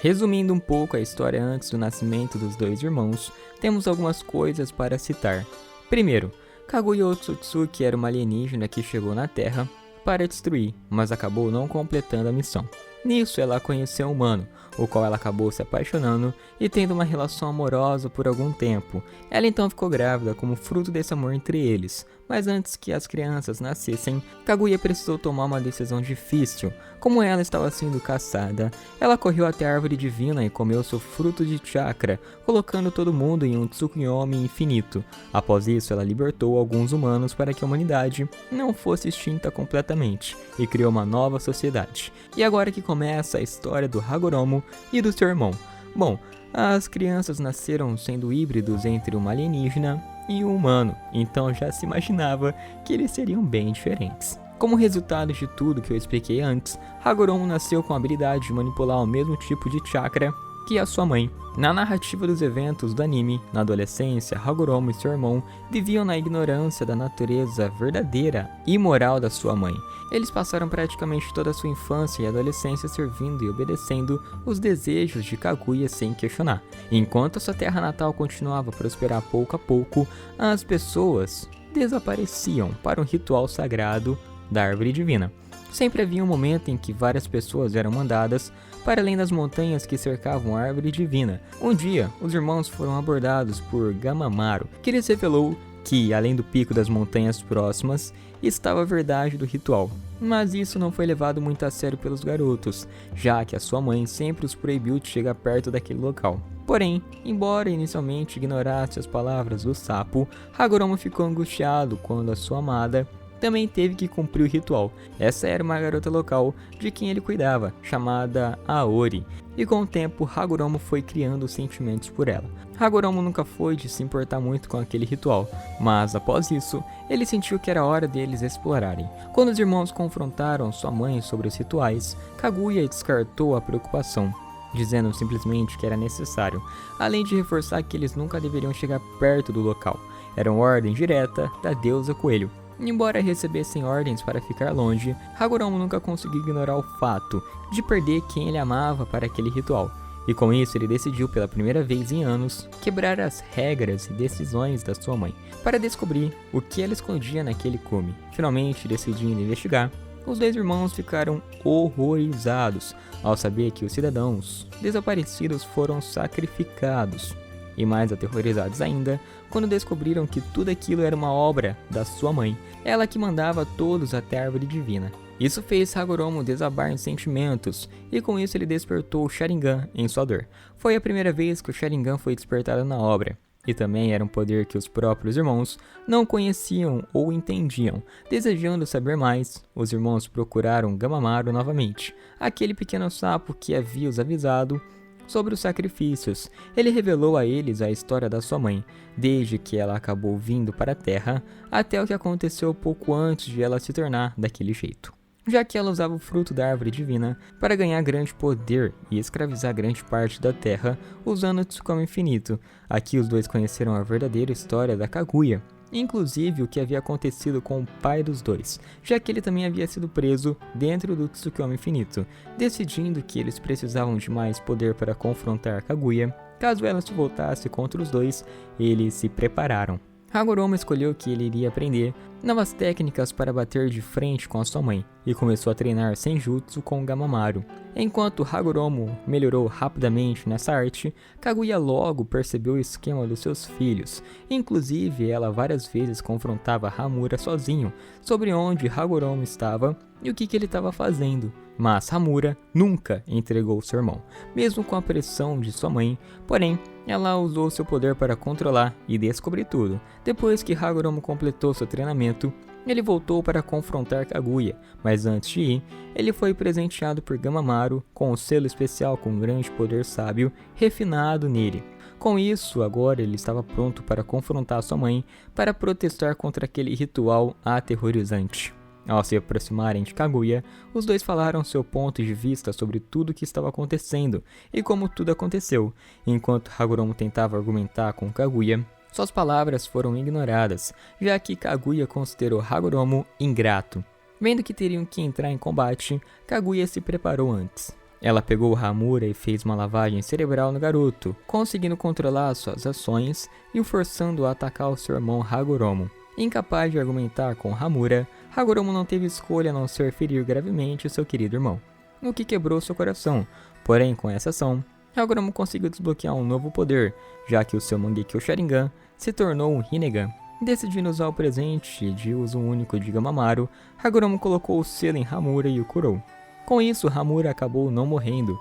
Resumindo um pouco a história antes do nascimento dos dois irmãos, temos algumas coisas para citar. Primeiro, Kaguya Otsutsuki era uma alienígena que chegou na Terra para destruir, mas acabou não completando a missão. Nisso, ela conheceu um humano, o qual ela acabou se apaixonando e tendo uma relação amorosa por algum tempo. Ela então ficou grávida como fruto desse amor entre eles, mas antes que as crianças nascessem, Kaguya precisou tomar uma decisão difícil. Como ela estava sendo caçada, ela correu até a árvore divina e comeu seu fruto de chakra, colocando todo mundo em um Tsukuyomi infinito. Após isso, ela libertou alguns humanos para que a humanidade não fosse extinta completamente e criou uma nova sociedade. E agora que começa a história do Hagoromo e do seu irmão. Bom, as crianças nasceram sendo híbridos entre uma alienígena e um humano, então já se imaginava que eles seriam bem diferentes. Como resultado de tudo que eu expliquei antes, Hagoromo nasceu com a habilidade de manipular o mesmo tipo de chakra que a sua mãe. Na narrativa dos eventos do anime, na adolescência, Hagoromo e seu irmão viviam na ignorância da natureza verdadeira e moral da sua mãe. Eles passaram praticamente toda a sua infância e adolescência servindo e obedecendo os desejos de Kaguya sem questionar. Enquanto a sua terra natal continuava a prosperar pouco a pouco, as pessoas desapareciam para um ritual sagrado da árvore divina. Sempre havia um momento em que várias pessoas eram mandadas para além das montanhas que cercavam a árvore divina. Um dia, os irmãos foram abordados por Gamamaru, que lhes revelou que, além do pico das montanhas próximas, estava a verdade do ritual. Mas isso não foi levado muito a sério pelos garotos, já que a sua mãe sempre os proibiu de chegar perto daquele local. Porém, embora inicialmente ignorasse as palavras do sapo, Hagoromo ficou angustiado quando a sua amada também teve que cumprir o ritual. Essa era uma garota local de quem ele cuidava, chamada Aori, e com o tempo Hagoromo foi criando sentimentos por ela. Hagoromo nunca foi de se importar muito com aquele ritual, mas após isso, ele sentiu que era hora deles explorarem. Quando os irmãos confrontaram sua mãe sobre os rituais, Kaguya descartou a preocupação, dizendo simplesmente que era necessário, além de reforçar que eles nunca deveriam chegar perto do local. Era uma ordem direta da deusa Coelho. Embora recebessem ordens para ficar longe, Hagoromo nunca conseguiu ignorar o fato de perder quem ele amava para aquele ritual. E com isso ele decidiu pela primeira vez em anos quebrar as regras e decisões da sua mãe para descobrir o que ela escondia naquele cume. Finalmente decidindo investigar, os dois irmãos ficaram horrorizados ao saber que os cidadãos desaparecidos foram sacrificados. E mais aterrorizados ainda, quando descobriram que tudo aquilo era uma obra da sua mãe, ela que mandava todos até a árvore divina. Isso fez Hagoromo desabar em sentimentos, e com isso ele despertou o Sharingan em sua dor. Foi a primeira vez que o Sharingan foi despertado na obra, e também era um poder que os próprios irmãos não conheciam ou entendiam. Desejando saber mais, os irmãos procuraram Gamamaru novamente, aquele pequeno sapo que havia os avisado sobre os sacrifícios. Ele revelou a eles a história da sua mãe, desde que ela acabou vindo para a Terra, até o que aconteceu pouco antes de ela se tornar daquele jeito. Já que ela usava o fruto da árvore divina para ganhar grande poder e escravizar grande parte da Terra, usando o Tsukuyomi infinito. Aqui os dois conheceram a verdadeira história da Kaguya, inclusive o que havia acontecido com o pai dos dois, já que ele também havia sido preso dentro do Tsukuyomi infinito. Decidindo que eles precisavam de mais poder para confrontar Kaguya, caso ela se voltasse contra os dois, eles se prepararam. Hagoromo escolheu que ele iria aprender novas técnicas para bater de frente com a sua mãe, e começou a treinar Senjutsu com Gamamaru. Enquanto Hagoromo melhorou rapidamente nessa arte, Kaguya logo percebeu o esquema dos seus filhos. Inclusive, ela várias vezes confrontava Hamura sozinho sobre onde Hagoromo estava e o que ele estava fazendo. Mas Hamura nunca entregou seu irmão, mesmo com a pressão de sua mãe. Porém, ela usou seu poder para controlar e descobrir tudo. Depois que Hagoromo completou seu treinamento, ele voltou para confrontar Kaguya, mas antes de ir, ele foi presenteado por Gamamaru com um selo especial com um grande poder sábio refinado nele. Com isso, agora ele estava pronto para confrontar sua mãe para protestar contra aquele ritual aterrorizante. Ao se aproximarem de Kaguya, os dois falaram seu ponto de vista sobre tudo o que estava acontecendo e como tudo aconteceu. Enquanto Hagoromo tentava argumentar com Kaguya, suas palavras foram ignoradas, já que Kaguya considerou Hagoromo ingrato. Vendo que teriam que entrar em combate, Kaguya se preparou antes. Ela pegou Hamura e fez uma lavagem cerebral no garoto, conseguindo controlar suas ações e o forçando a atacar o seu irmão Hagoromo. Incapaz de argumentar com Hamura, Hagoromo não teve escolha a não ser ferir gravemente seu querido irmão, o que quebrou seu coração. Porém, com essa ação, Hagoromo conseguiu desbloquear um novo poder, já que o seu Mangekyo Sharingan se tornou um Rinnegan. Decidindo usar o presente de uso único de Gamamaru, Hagoromo colocou o selo em Hamura e o curou. Com isso, Hamura acabou não morrendo.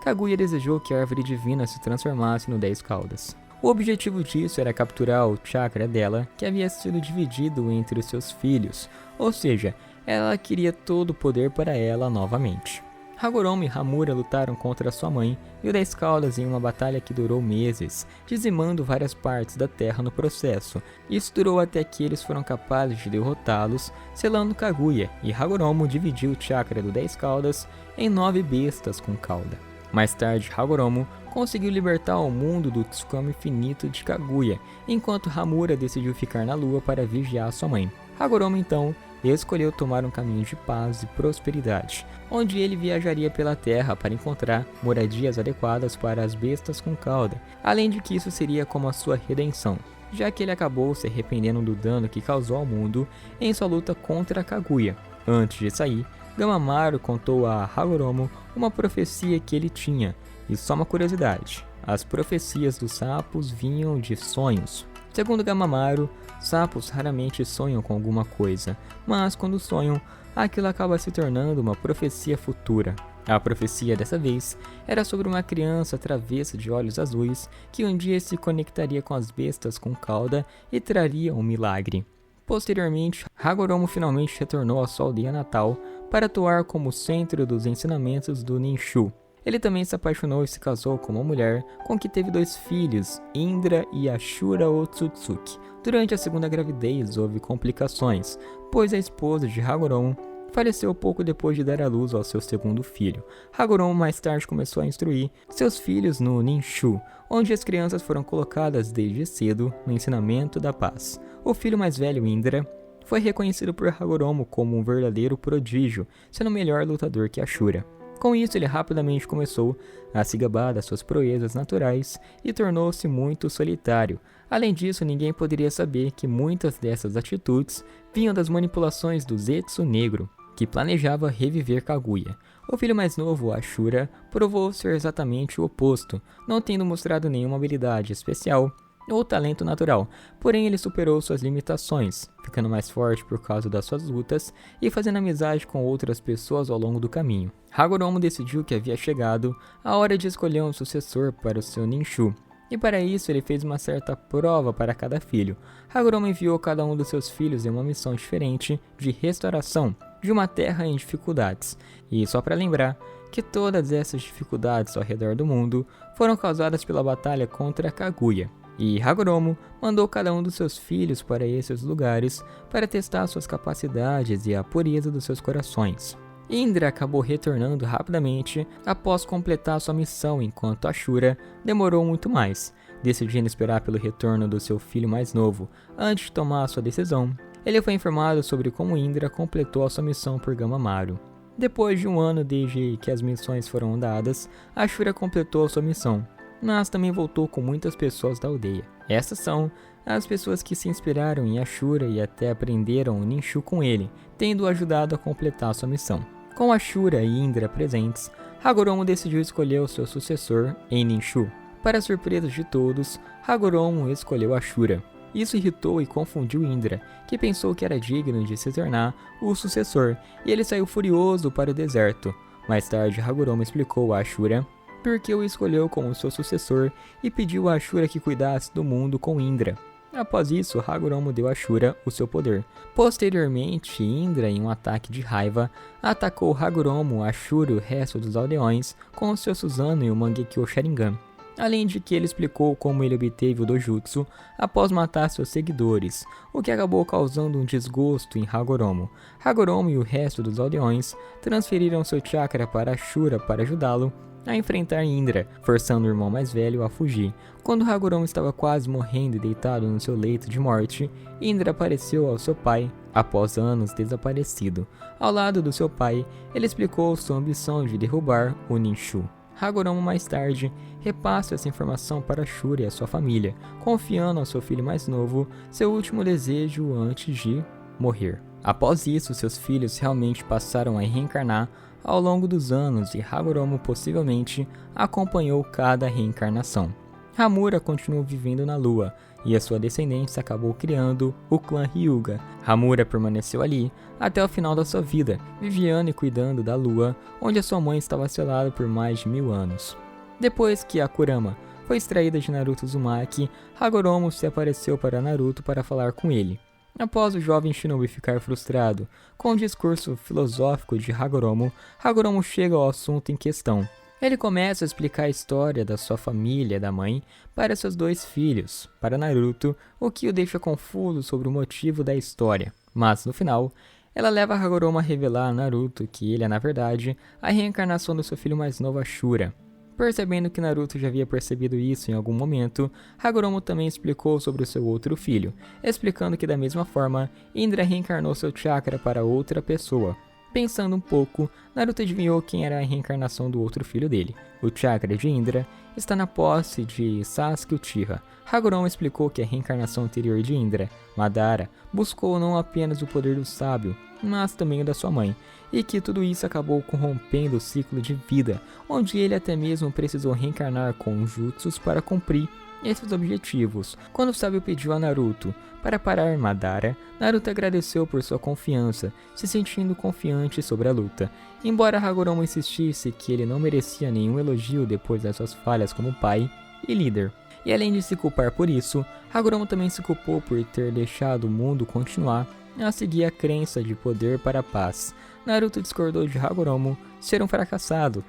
Kaguya desejou que a árvore divina se transformasse no 10 Caudas. O objetivo disso era capturar o chakra dela, que havia sido dividido entre os seus filhos, ou seja, ela queria todo o poder para ela novamente. Hagoromo e Hamura lutaram contra sua mãe e o 10 Caudas em uma batalha que durou meses, dizimando várias partes da terra no processo. Isso durou até que eles foram capazes de derrotá-los, selando Kaguya, e Hagoromo dividiu o chakra do 10 Caudas em 9 bestas com cauda. Mais tarde, Hagoromo conseguiu libertar o mundo do Tsukami infinito de Kaguya, enquanto Hamura decidiu ficar na lua para vigiar sua mãe. Hagoromo então escolheu tomar um caminho de paz e prosperidade, onde ele viajaria pela terra para encontrar moradias adequadas para as bestas com cauda, além de que isso seria como a sua redenção, já que ele acabou se arrependendo do dano que causou ao mundo em sua luta contra Kaguya. Antes de sair, Gamamaru contou a Hagoromo uma profecia que ele tinha, e só uma curiosidade, as profecias dos sapos vinham de sonhos. Segundo Gamamaru, sapos raramente sonham com alguma coisa, mas quando sonham, aquilo acaba se tornando uma profecia futura. A profecia dessa vez era sobre uma criança travessa de olhos azuis que um dia se conectaria com as bestas com cauda e traria um milagre. Posteriormente, Hagoromo finalmente retornou à sua aldeia natal para atuar como centro dos ensinamentos do Ninshu. Ele também se apaixonou e se casou com uma mulher com que teve 2 filhos, Indra e Ashura Otsutsuki. Durante a segunda gravidez houve complicações, pois a esposa de Hagoromo faleceu pouco depois de dar à luz ao seu segundo filho. Hagoromo mais tarde começou a instruir seus filhos no Ninshu, onde as crianças foram colocadas desde cedo no ensinamento da paz. O filho mais velho, Indra, foi reconhecido por Hagoromo como um verdadeiro prodígio, sendo melhor lutador que Ashura. Com isso, ele rapidamente começou a se gabar das suas proezas naturais e tornou-se muito solitário. Além disso, ninguém poderia saber que muitas dessas atitudes vinham das manipulações do Zetsu Negro, que planejava reviver Kaguya. O filho mais novo, Ashura, provou ser exatamente o oposto, não tendo mostrado nenhuma habilidade especial ou talento natural, porém ele superou suas limitações, ficando mais forte por causa das suas lutas e fazendo amizade com outras pessoas ao longo do caminho. Hagoromo decidiu que havia chegado a hora de escolher um sucessor para o seu Ninshu, e para isso ele fez uma certa prova para cada filho. Hagoromo enviou cada um dos seus filhos em uma missão diferente de restauração de uma terra em dificuldades, e só para lembrar que todas essas dificuldades ao redor do mundo foram causadas pela batalha contra Kaguya. E Hagoromo mandou cada um dos seus filhos para esses lugares para testar suas capacidades e a pureza dos seus corações. Indra acabou retornando rapidamente após completar sua missão, enquanto Ashura demorou muito mais, decidindo esperar pelo retorno do seu filho mais novo antes de tomar sua decisão. Ele foi informado sobre como Indra completou a sua missão por Gamamaru. Depois de um ano desde que as missões foram dadas, Ashura completou a sua missão, mas também voltou com muitas pessoas da aldeia. Essas são as pessoas que se inspiraram em Ashura e até aprenderam o Ninshu com ele, tendo ajudado a completar sua missão. Com Ashura e Indra presentes, Hagoromo decidiu escolher o seu sucessor em Ninshu. Para surpresa de todos, Hagoromo escolheu Ashura. Isso irritou e confundiu Indra, que pensou que era digno de se tornar o sucessor, e ele saiu furioso para o deserto. Mais tarde, Hagoromo explicou a Ashura porque o escolheu como seu sucessor e pediu a Ashura que cuidasse do mundo com Indra. Após isso, Hagoromo deu a Ashura o seu poder. Posteriormente, Indra, em um ataque de raiva, atacou Hagoromo, Ashura e o resto dos aldeões com o seu Susanoo e o Mangekyo Sharingan. Além de que ele explicou como ele obteve o Dojutsu após matar seus seguidores, o que acabou causando um desgosto em Hagoromo. Hagoromo e o resto dos aldeões transferiram seu chakra para Ashura para ajudá-lo a enfrentar Indra, forçando o irmão mais velho a fugir. Quando Hagoromo estava quase morrendo e deitado no seu leito de morte, Indra apareceu ao seu pai, após anos desaparecido. Ao lado do seu pai, ele explicou sua ambição de derrubar o Ninshu. Hagoromo mais tarde repassa essa informação para Shura e a sua família, confiando ao seu filho mais novo seu último desejo antes de morrer. Após isso, seus filhos realmente passaram a reencarnar ao longo dos anos e Hagoromo possivelmente acompanhou cada reencarnação. Hamura continuou vivendo na Lua e a sua descendência acabou criando o clã Hyuga. Hamura permaneceu ali até o final da sua vida, vigiando e cuidando da Lua, onde a sua mãe estava selada por mais de 1000 anos. Depois que a Kurama foi extraída de Naruto Uzumaki, Hagoromo se apareceu para Naruto para falar com ele. Após o jovem Shinobi ficar frustrado com o discurso filosófico de Hagoromo, Hagoromo chega ao assunto em questão. Ele começa a explicar a história da sua família, da mãe, para seus 2 filhos, para Naruto, o que o deixa confuso sobre o motivo da história. Mas, no final, ela leva Hagoromo a revelar a Naruto que ele é, na verdade, a reencarnação do seu filho mais novo, Ashura. Percebendo que Naruto já havia percebido isso em algum momento, Hagoromo também explicou sobre o seu outro filho, explicando que da mesma forma, Indra reencarnou seu chakra para outra pessoa. Pensando um pouco, Naruto adivinhou quem era a reencarnação do outro filho dele. O chakra de Indra está na posse de Sasuke Uchiha. Hagoromo explicou que a reencarnação anterior de Indra, Madara, buscou não apenas o poder do sábio, mas também o da sua mãe, e que tudo isso acabou corrompendo o ciclo de vida, onde ele até mesmo precisou reencarnar com jutsus para cumprir esses objetivos. Quando o sábio pediu a Naruto para parar Madara, Naruto agradeceu por sua confiança, se sentindo confiante sobre a luta. Embora Hagoromo insistisse que ele não merecia nenhum elogio depois das suas falhas como pai e líder. E além de se culpar por isso, Hagoromo também se culpou por ter deixado o mundo continuar a seguir a crença de poder para a paz. Naruto discordou de Hagoromo ser um fracassado.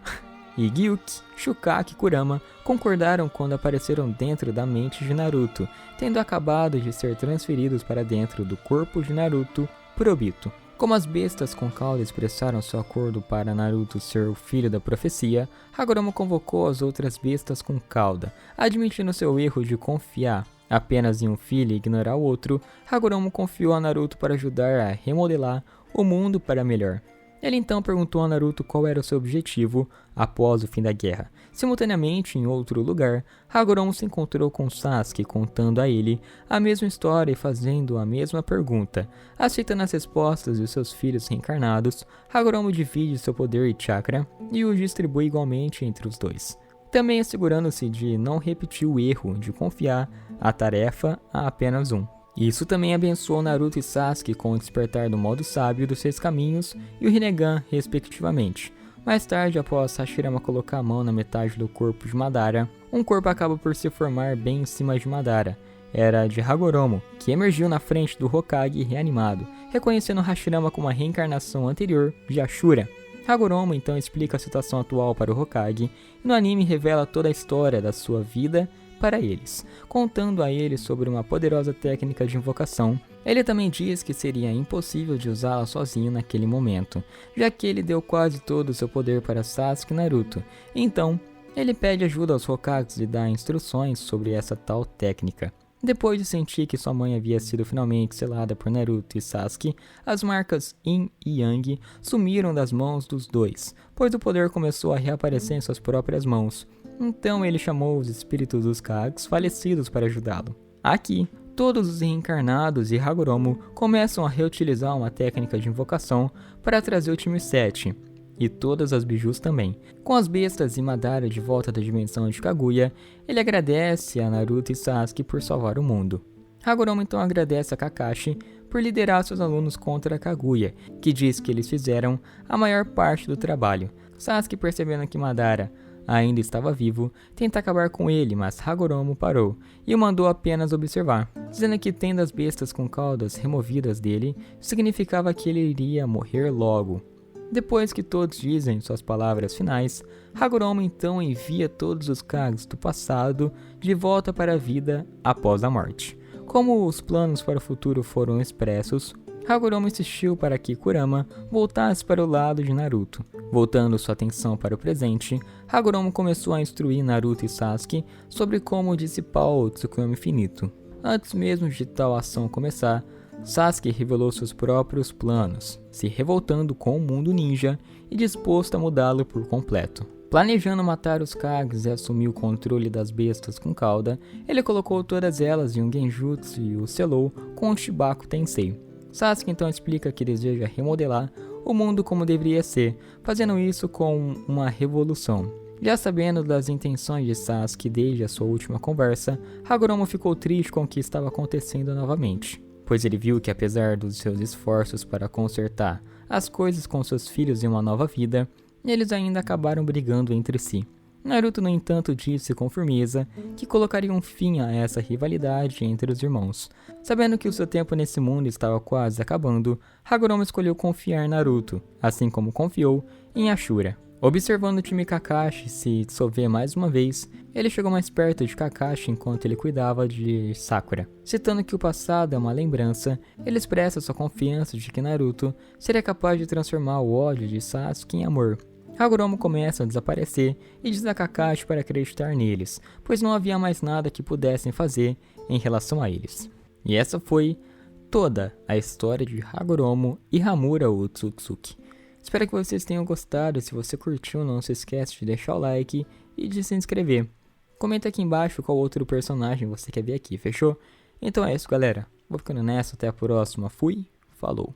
E Gyuki, Shukaki e Kurama concordaram quando apareceram dentro da mente de Naruto, tendo acabado de ser transferidos para dentro do corpo de Naruto por Obito. Como as bestas com cauda expressaram seu acordo para Naruto ser o filho da profecia, Hagoromo convocou as outras bestas com cauda. Admitindo seu erro de confiar apenas em um filho e ignorar o outro, Hagoromo confiou a Naruto para ajudar a remodelar o mundo para melhor. Ele então perguntou a Naruto qual era o seu objetivo após o fim da guerra. Simultaneamente, em outro lugar, Hagoromo se encontrou com Sasuke, contando a ele a mesma história e fazendo a mesma pergunta. Aceitando as respostas de seus filhos reencarnados, Hagoromo divide seu poder e chakra e o distribui igualmente entre os dois. Também assegurando-se de não repetir o erro de confiar a tarefa a apenas um. Isso também abençoou Naruto e Sasuke com o despertar do modo sábio dos 6 caminhos e o Rinnegan, respectivamente. Mais tarde, após Hashirama colocar a mão na metade do corpo de Madara, um corpo acaba por se formar bem em cima de Madara. Era de Hagoromo, que emergiu na frente do Hokage reanimado, reconhecendo Hashirama como a reencarnação anterior de Ashura. Hagoromo então explica a situação atual para o Hokage e no anime revela toda a história da sua vida para eles, contando a eles sobre uma poderosa técnica de invocação. Ele também diz que seria impossível de usá-la sozinho naquele momento, já que ele deu quase todo o seu poder para Sasuke e Naruto. Então, ele pede ajuda aos Hokages e dá instruções sobre essa tal técnica. Depois de sentir que sua mãe havia sido finalmente selada por Naruto e Sasuke, as marcas Yin e Yang sumiram das mãos dos dois, pois o poder começou a reaparecer em suas próprias mãos. Então ele chamou os espíritos dos Kages falecidos para ajudá-lo. Aqui, todos os reencarnados e Hagoromo começam a reutilizar uma técnica de invocação para trazer o time 7, e todas as bijus também. Com as bestas e Madara de volta da dimensão de Kaguya, ele agradece a Naruto e Sasuke por salvar o mundo. Hagoromo então agradece a Kakashi por liderar seus alunos contra a Kaguya, que diz que eles fizeram a maior parte do trabalho. Sasuke, percebendo que Madara ainda estava vivo, tenta acabar com ele, mas Hagoromo parou e o mandou apenas observar, dizendo que tendo as bestas com caudas removidas dele, significava que ele iria morrer logo. Depois que todos dizem suas palavras finais, Hagoromo então envia todos os Kages do passado de volta para a vida após a morte. Como os planos para o futuro foram expressos, Hagoromo insistiu para que Kurama voltasse para o lado de Naruto. Voltando sua atenção para o presente, Hagoromo começou a instruir Naruto e Sasuke sobre como dissipar o Tsukuyomi infinito. Antes mesmo de tal ação começar, Sasuke revelou seus próprios planos, se revoltando com o mundo ninja e disposto a mudá-lo por completo. Planejando matar os Kages e assumir o controle das bestas com cauda, ele colocou todas elas em um genjutsu e o selou com o Shibaku Tensei. Sasuke então explica que deseja remodelar o mundo como deveria ser, fazendo isso com uma revolução. Já sabendo das intenções de Sasuke desde a sua última conversa, Hagoromo ficou triste com o que estava acontecendo novamente, pois ele viu que apesar dos seus esforços para consertar as coisas com seus filhos em uma nova vida, eles ainda acabaram brigando entre si. Naruto, no entanto, disse com firmeza que colocaria um fim a essa rivalidade entre os irmãos. Sabendo que o seu tempo nesse mundo estava quase acabando, Hagoromo escolheu confiar em Naruto, assim como confiou em Ashura. Observando o time Kakashi se dissolver mais uma vez, ele chegou mais perto de Kakashi enquanto ele cuidava de Sakura. Citando que o passado é uma lembrança, ele expressa sua confiança de que Naruto seria capaz de transformar o ódio de Sasuke em amor. Hagoromo começa a desaparecer e diz a Kakashi para acreditar neles, pois não havia mais nada que pudessem fazer em relação a eles. E essa foi toda a história de Hagoromo e Hamura Otsutsuki. Espero que vocês tenham gostado. Se você curtiu, não se esqueça de deixar o like e de se inscrever. Comenta aqui embaixo qual outro personagem você quer ver aqui, fechou? Então é isso, galera. Vou ficando nessa, até a próxima. Fui, falou.